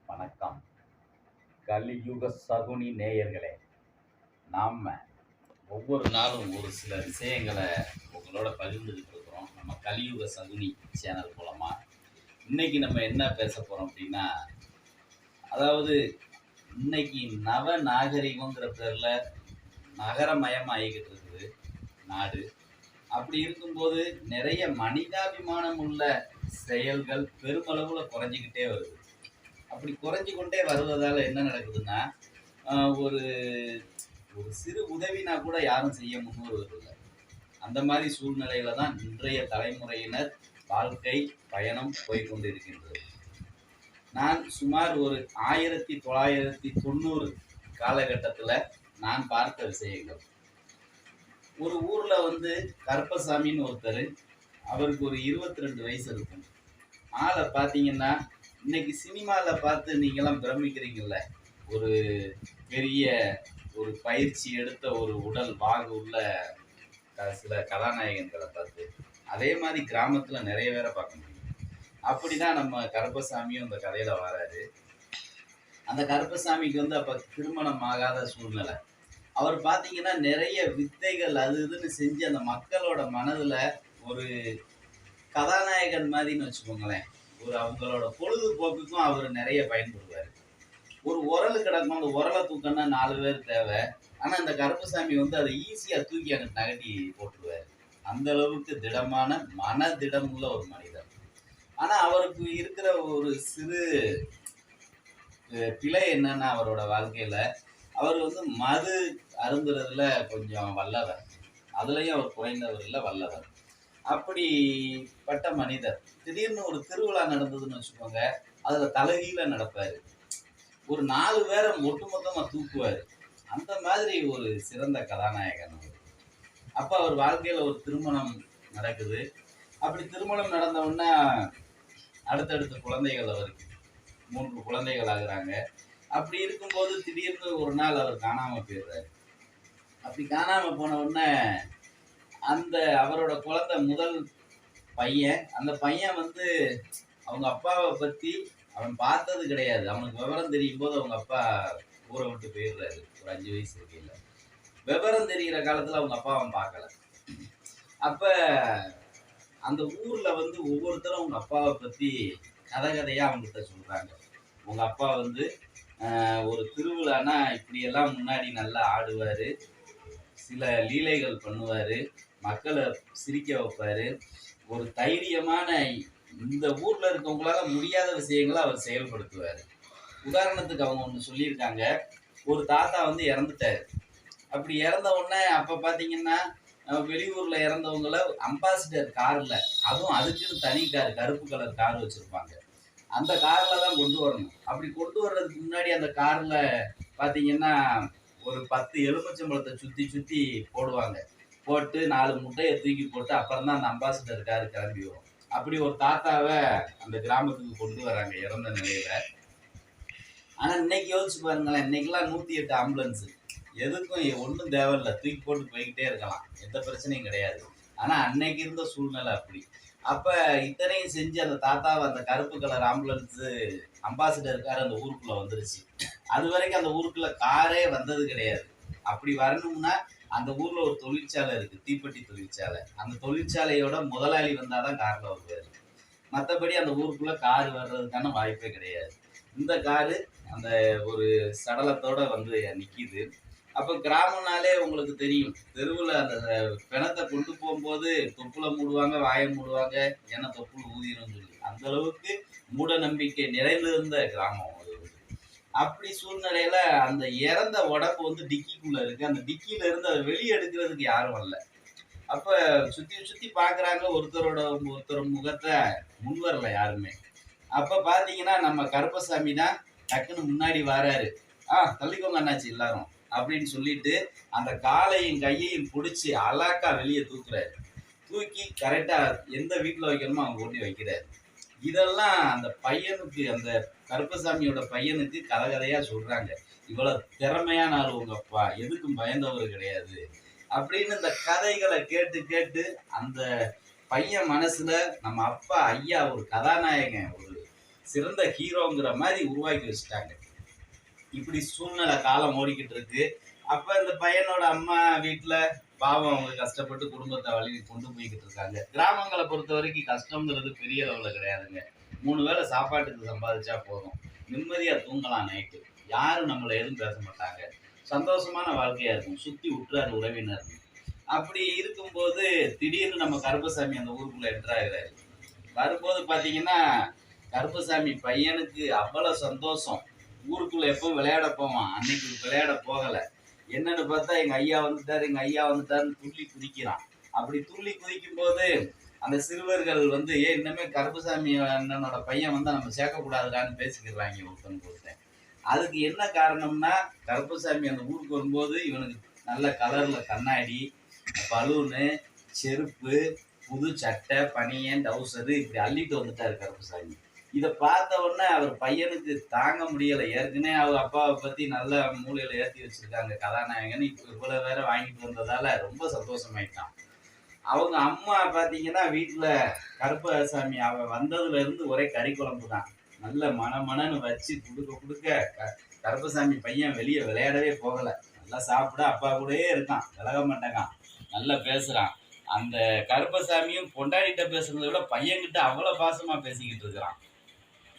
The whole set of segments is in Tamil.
வணக்கம். கலியுக சகுனி நேயர்களே, நாம ஒவ்வொரு நாளும் ஒரு சில விஷயங்களை உங்களோட பகிர்ந்துக்கிட்டு இருக்கிறோம். நம்ம கலியுக சகுனி சேனல் மூலமா இன்னைக்கு நம்ம என்ன பேச போறோம் அப்படின்னா, அதாவது இன்னைக்கு நவ நாகரிகங்கிற பேர்ல நகரமயமாகிக்கிட்டு இருக்குது நாடு. அப்படி இருக்கும்போது நிறைய மனிதாபிமானம் உள்ள செயல்கள் பெருமளவுல குறைஞ்சிக்கிட்டே வருது. அப்படி குறைஞ்சு கொண்டே வருவதால் என்ன நடக்குதுன்னா, ஒரு ஒரு சிறு உதவினா கூட யாரும் செய்ய முன்வருவதில்லை. அந்த மாதிரி சூழ்நிலையில தான் இன்றைய தலைமுறையினர் வாழ்க்கை பயணம் போய்கொண்டிருக்கின்றது. நான் சுமார் ஒரு 1990 காலகட்டத்தில் நான் பார்த்த விஷயங்கள். ஒரு ஊர்ல கருப்பசாமின்னு ஒருத்தர், அவருக்கு ஒரு 22 வயசு இருக்கும். ஆளை பார்த்தீங்கன்னா, இன்னைக்கு சினிமாவில் பார்த்து நீங்களாம் பிரமிக்கிறீங்கல்ல, ஒரு பெரிய ஒரு பயிற்சி எடுத்த ஒரு உடல் வாகு உள்ள சில கதாநாயகன்களை பார்த்து, அதே மாதிரி கிராமத்தில் நிறைய பேரை பார்க்க முடியும். அப்படிதான் நம்ம கருப்பசாமியும் அந்த கதையில் வராரு. அந்த கருப்பசாமிக்கு அப்போ திருமணம் ஆகாத சூழ்நிலை. அவர் பார்த்தீங்கன்னா நிறைய வித்தைகள் அது இதுன்னு செஞ்சு அந்த மக்களோட மனதில் ஒரு கதாநாயகன் மாதிரின்னு வச்சுக்கோங்களேன், ஒரு அவங்களோட பொழுதுபோக்குக்கும் அவர் நிறைய பயன்படுவார். ஒரு உரல் கிடக்கும், அந்த உரலை தூக்கன்னா 4 பேர் தேவை. ஆனால் இந்த கருப்பசாமி அதை ஈஸியாக தூக்கி அங்கே நகட்டி போட்டுருவார். அந்த அளவுக்கு திடமான மனதிடம் உள்ள ஒரு மனிதர். ஆனால் அவருக்கு இருக்கிற ஒரு சிறு பிழை என்னன்னா, அவரோட வாழ்க்கையில் அவர் மது அருந்துறதுல கொஞ்சம் வல்லவர். அதுலேயும் அவர் குறைந்தவர் இல்லை, வல்லவர். அப்படிப்பட்ட மனிதர் திடீர்னு ஒரு திருவிழா நடந்ததுன்னு வச்சுக்கோங்க, அதில் தலைகீழ நடப்பார். ஒரு 4 பேரை ஒட்டுமொத்தமாக தூக்குவார். அந்த மாதிரி ஒரு சிறந்த கதாநாயகன் அவர். அப்போ அவர் வாழ்க்கையில் ஒரு திருமணம் நடக்குது. அப்படி திருமணம் நடந்த உடனே அடுத்தடுத்த குழந்தைகள் அவருக்கு 3 குழந்தைகள் ஆகுறாங்க. அப்படி இருக்கும்போது திடீர்னு ஒரு நாள் அவர் காணாமல் போயிடுறாரு. அப்படி காணாமல் போன உடனே அந்த அவரோட குழந்தை முதல் பையன், அந்த பையன் அவங்க அப்பாவை பற்றி அவன் பார்த்தது கிடையாது. அவனுக்கு விவரம் தெரியும் போது அவங்க அப்பா ஊரை விட்டு போயிடுறாரு. ஒரு 5 வயசு இருக்கையில் விவரம் தெரிகிற காலத்தில் அவங்க அப்பா அவன் பார்க்கல. அப்போ அந்த ஊரில் ஒவ்வொருத்தரும் அவங்க அப்பாவை பற்றி கதையாக அவங்ககிட்ட சொல்கிறாங்க. உங்கள் அப்பா ஒரு திருவிழானா இப்படியெல்லாம் முன்னாடி நல்லா ஆடுவார், சில லீலைகள் பண்ணுவார், மக்களை சிரிக்க வைப்பார், ஒரு தைரியமான இந்த ஊரில் இருக்கவங்களால முடியாத விஷயங்களை அவர் செயல்படுத்துவார். உதாரணத்துக்கு அவங்க ஒன்று சொல்லியிருக்காங்க. ஒரு தாத்தா இறந்துட்டார். அப்படி இறந்த உடனே அப்போ பார்த்தீங்கன்னா வெளியூரில் இறந்தவங்கள அம்பாசிடர் காரில், அதுவும் அதுக்குன்னு தனி கார், கருப்பு கலர் கார் வச்சுருப்பாங்க. அந்த காரில் தான் கொண்டு வரணும். அப்படி கொண்டு வர்றதுக்கு முன்னாடி அந்த காரில் பார்த்தீங்கன்னா ஒரு 10 எலுமிச்சம்பழத்தை சுற்றி சுற்றி போடுவாங்க. போட்டு 4 முட்டையை தூக்கி போட்டு அப்புறம் தான் அந்த அம்பாசிடர் கார் கிளம்பி வரும். அப்படி ஒரு தாத்தாவை அந்த கிராமத்துக்கு கொண்டு வராங்க இறந்த நிலையில. ஆனால் இன்னைக்கு யோசிச்சு பாருங்களேன், இன்னைக்கெல்லாம் 108 ஆம்புலன்ஸு, எதுக்கும் ஒன்றும் தேவையில்லை, தூக்கி போட்டு போய்கிட்டே இருக்கலாம், எந்த பிரச்சனையும் கிடையாது. ஆனால் அன்னைக்கு இருந்த சூழ்நிலை அப்படி. அப்போ இத்தனையும் செஞ்சு அந்த தாத்தாவை அந்த கருப்பு கலர் ஆம்புலன்ஸு அம்பாசிடர் கார் அந்த ஊருக்குள்ளே வந்துருச்சு. அது வரைக்கும் அந்த ஊருக்குள்ளே காரே வந்தது கிடையாது. அப்படி வரணும்னா அந்த ஊரில் ஒரு தொழிற்சாலை இருக்குது, தீப்பெட்டி தொழிற்சாலை. அந்த தொழிற்சாலையோட முதலாளி வந்தால் தான் காரில் வருவார். மற்றபடி அந்த ஊருக்குள்ளே கார் வர்றதுக்கான வாய்ப்பே கிடையாது. இந்த காரு அந்த ஒரு சடலத்தோட நிற்கிது. அப்போ கிராமம்னாலே உங்களுக்கு தெரியும், தெருவில் அந்த பிணத்தை கொண்டு போகும்போது தொப்புல மூடுவாங்க, வாயை மூடுவாங்க, ஏன்னா தொப்புல ஊதிரும் சொல்லி. அந்த அளவுக்கு மூட நம்பிக்கை நிறைந்திருந்த கிராமம் அது. அப்படி சூழ்நிலையில அந்த இறந்த உடம்பு டிக்கிக்குள்ள இருக்கு. அந்த டிக்கியில இருந்து அதை வெளியே எடுக்கிறதுக்கு யாரும் வரல. அப்ப சுத்தி சுத்தி பாக்குறாங்க, ஒருத்தர் முகத்தை முன் வரல யாருமே. அப்ப பாத்தீங்கன்னா நம்ம கருப்பசாமி தான் டக்குன்னு முன்னாடி வராரு. தள்ளிக்கோங்க அண்ணாச்சி எல்லாரும் அப்படின்னு சொல்லிட்டு அந்த காலையும் கையையும் பிடிச்சி அலாக்கா வெளியே தூக்குறாரு. தூக்கி கரெக்டா எந்த வீட்டுல வைக்கணுமோ அவங்க கொண்டு வைக்கிறாரு. இதெல்லாம் அந்த பையனுக்கு, அந்த கருப்பசாமியோட பையனுக்கு கதையா சொல்றாங்க. இவ்வளவு திறமையான ஆள் உங்க அப்பா, எதுக்கும் பயந்தவர் கிடையாது அப்படின்னு இந்த கதைகளை கேட்டு கேட்டு அந்த பையன் மனசுல நம்ம அப்பா ஐயா ஒரு கதாநாயகன், ஒரு சிறந்த ஹீரோங்கிற மாதிரி உருவாக்கி வச்சுட்டாங்க. இப்படி சூழ்நிலை காலம் ஓடிக்கிட்டு இருக்கு. அப்ப இந்த பையனோட அம்மா வீட்டுல பாவம் அவங்க கஷ்டப்பட்டு குடும்பத்தை வழி கொண்டு போய்கிட்டு இருக்காங்க. கிராமங்களை பொறுத்த வரைக்கும் கஷ்டம்ங்கிறது பெரிய அளவுல கிடையாதுங்க. 3 வேளை சாப்பாட்டுக்கு சம்பாதிச்சா போதும். நிம்மதியா தூங்கலாம் நைட்டு. யாரும் நம்மளை எதுவும் பேச மாட்டாங்க. சந்தோஷமான வாழ்க்கையா இருக்கும். சுத்தி உற்றார் உறவினர். அப்படி இருக்கும்போது திடீர்னு நம்ம கருப்பசாமி அந்த ஊருக்குள்ள என்டர் ஆகிறாரு. வரும்போது பாத்தீங்கன்னா கருப்பசாமி பையனுக்கு அவ்வளவு சந்தோஷம். ஊருக்குள்ள எப்பவும் விளையாட போவான், அன்னைக்கு விளையாட போகல. என்னன்னு பார்த்தா எங்க ஐயா வந்துட்டாரு, எங்க ஐயா வந்துட்டாருன்னு துள்ளி குதிக்கிறான். அப்படி துள்ளி குதிக்கும் போது அந்த சிறுவர்கள் வந்து இன்னமே கருப்பசாமி அண்ணனோட பையன் வந்து நம்ம சேர்க்கக்கூடாதுடான்னு பேசிக்கிறாங்க ஒருத்தனுக்கு ஒருத்தன். அதுக்கு என்ன காரணம்னா கருப்பசாமி அந்த ஊருக்கு வரும்போது இவனுக்கு நல்ல கலர்ல கண்ணாடி, பலூனு, செருப்பு, புது சட்டை, பனியன், டவுசரு இப்படி அள்ளிட்டு வந்துட்டாரு கருப்பசாமி. இதை பார்த்த உடனே அவர் பையனுக்கு தாங்க முடியலை. ஏற்கனவே அவர் அப்பாவை பத்தி நல்ல மூலையில ஏற்றி வச்சிருக்காங்க கதாநாயகன். இப்போ இவ்வளவு வேற வாங்கிட்டு வந்ததால ரொம்ப சந்தோஷமாயிட்டான். அவங்க அம்மா பாத்தீங்கன்னா வீட்டுல கருப்பசாமி அவன் வந்ததுல இருந்து ஒரே கறி குழம்பு தான். நல்ல மனன்னு வச்சு கொடுக்க கருப்பசாமி பையன் வெளியே விளையாடவே போகல. நல்லா சாப்பிட அப்பா கூடயே இருக்கான், விலக மாட்டேங்கான், நல்லா பேசுறான். அந்த கருப்பசாமியும் பொண்டாடிட்ட பேசுறதை விட பையன்கிட்ட அவ்வளவு பாசமா பேசிக்கிட்டு இருக்கிறான்.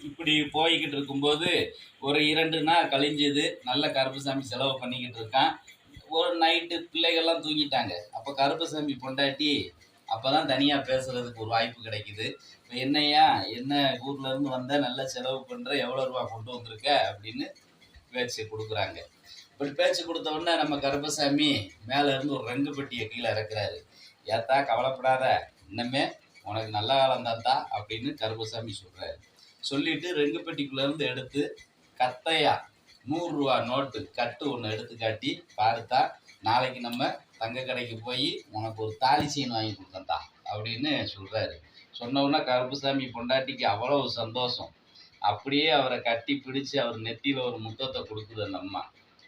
இப்படி போய்கிட்டு இருக்கும்போது ஒரு 2 நாள் கழிஞ்சது. நல்ல கருப்பசாமி செலவு பண்ணிக்கிட்டு இருக்கான். ஒரு நைட்டு பிள்ளைகள்லாம் தூங்கிட்டாங்க. அப்போ கருப்பசாமி பொண்டாட்டி அப்போதான் தனியாக பேசுறதுக்கு ஒரு வாய்ப்பு கிடைக்குது. இப்போ என்னையா என்ன ஊர்ல இருந்து வந்த, நல்ல செலவு பண்ற, எவ்வளோ ரூபா கொண்டு வந்திருக்க அப்படின்னு பேச்சு கொடுக்குறாங்க. இப்படி பேச்சு கொடுத்த உடனே நம்ம கருப்பசாமி மேலே இருந்து ஒரு ரங்கு பெட்டியை கீழே இறக்குறாரு. ஏத்தா கவலைப்படாத, இன்னமே உனக்கு நல்ல காலம் தாத்தா அப்படின்னு கருப்பசாமி சொல்றாரு. சொல்லிட்டு ரெங்கு பெட்டிக்குள்ள இருந்து எடுத்து கத்தையா 100 ரூபா நோட்டு கட்டு ஒன்று எடுத்து காட்டி, பாருத்தா நாளைக்கு நம்ம தங்க கடைக்கு போய் உனக்கு ஒரு தாலி செயின் வாங்கி கொடுத்தா அப்படின்னு சொல்றாரு. சொன்ன உடனே கருப்புசாமி பொண்டாட்டிக்கு அவ்வளவு சந்தோஷம். அப்படியே அவரை கட்டி பிடிச்சு அவர் நெத்தியில ஒரு முத்தத்தை கொடுக்குது அந்த அம்மா.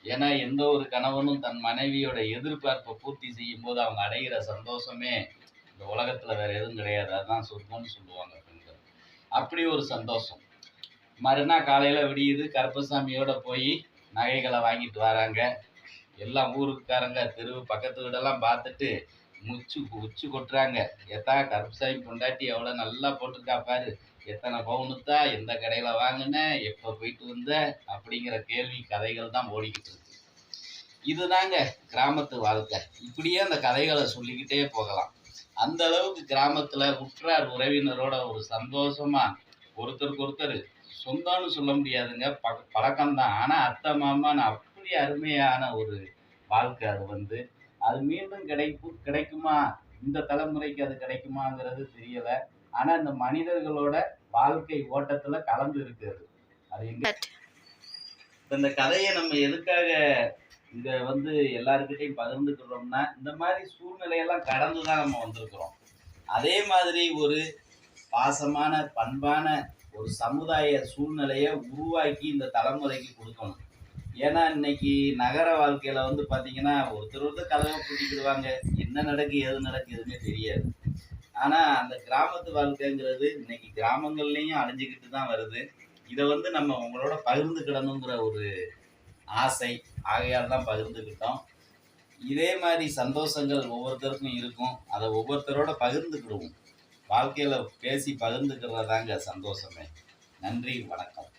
ஏன்னா எந்த ஒரு கணவனும் தன் மனைவியோட எதிர்பார்ப்பை பூர்த்தி செய்யும் போது அவங்க அடைகிற சந்தோஷமே இந்த உலகத்துல வேற எதுவும் கிடையாது. அதுதான் சொர்க்கம்னு சொல்லுவாங்க பெண்கள். அப்படி ஒரு சந்தோஷம். மறுநாள் காலையில விடியுது. கருப்பசாமியோட போய் நகைகளை வாங்கிட்டு வராங்க. எல்லாம் ஊருக்காரங்க தெரு பக்கத்து வீடெல்லாம் பார்த்துட்டு உச்சு கொட்டுறாங்க. எத்தா கருப்பசாமி பொண்டாட்டி எவ்வளோ நல்லா போட்டிருக்கா பாரு, எத்தனை பவுனுத்தா, எந்த கடையில் வாங்கின, எப்போ போயிட்டு வந்த அப்படிங்கிற கேள்வி கதைகள் தான் ஓடிக்கிட்டு இருக்கு. இதுதாங்க கிராமத்து வாழ்க்கை. இப்படியே அந்த கதைகளை சொல்லிக்கிட்டே போகலாம். அந்த அளவுக்கு கிராமத்துல உற்றார் உறவினரோட ஒரு சந்தோஷமா ஒருத்தருக்கு ஒருத்தர் சொந்தம்னு சொல்ல முடியாதுங்க, பழக்கம்தான். ஆனா அத்தை மாமான்னு அப்படி அருமையான ஒரு வாழ்க்கை. அது மீண்டும் கிடைக்குமா, இந்த தலைமுறைக்கு அது கிடைக்குமாங்கிறது தெரியல. ஆனா இந்த மனிதர்களோட வாழ்க்கை ஓட்டத்துல கலந்து இருக்கிறது. அது இந்த கதையை நம்ம எதுக்காக இங்க எல்லாருக்கிட்டையும் பகிர்ந்துக்கிறோம்னா, இந்த மாதிரி சூழ்நிலையெல்லாம் கடந்துதான் நம்ம வந்திருக்கிறோம். அதே மாதிரி ஒரு பாசமான பண்பான ஒரு சமுதாய சூழ்நிலையை உருவாக்கி இந்த தலைமுறைக்கு கொடுக்கணும். ஏன்னா இன்னைக்கு நகர வாழ்க்கையில பாத்தீங்கன்னா ஒருத்தர் கதவை பூட்டிக்கிடுவாங்க. என்ன நடக்கு ஏது நடக்கு எதுவுமே தெரியாது. ஆனா அந்த கிராமத்து வாழ்க்கைங்கிறது இன்னைக்கு கிராமங்கள்லயும் அழிஞ்சுக்கிட்டு தான் வருது. இதை நம்ம உங்களோட பகிர்ந்துக்கிடணுங்கிற ஒரு ஆசை, ஆகையால் தான் பகிர்ந்துக்கிட்டோம். இதே மாதிரி சந்தோஷங்கள் ஒவ்வொருத்தருக்கும் இருக்கும். அதை ஒவ்வொருத்தரோட பகிர்ந்துக்கிடுவோம். வாழ்க்கையில பேசி பகிர்ந்துக்கிறதாங்க சந்தோஷமே. நன்றி, வணக்கம்.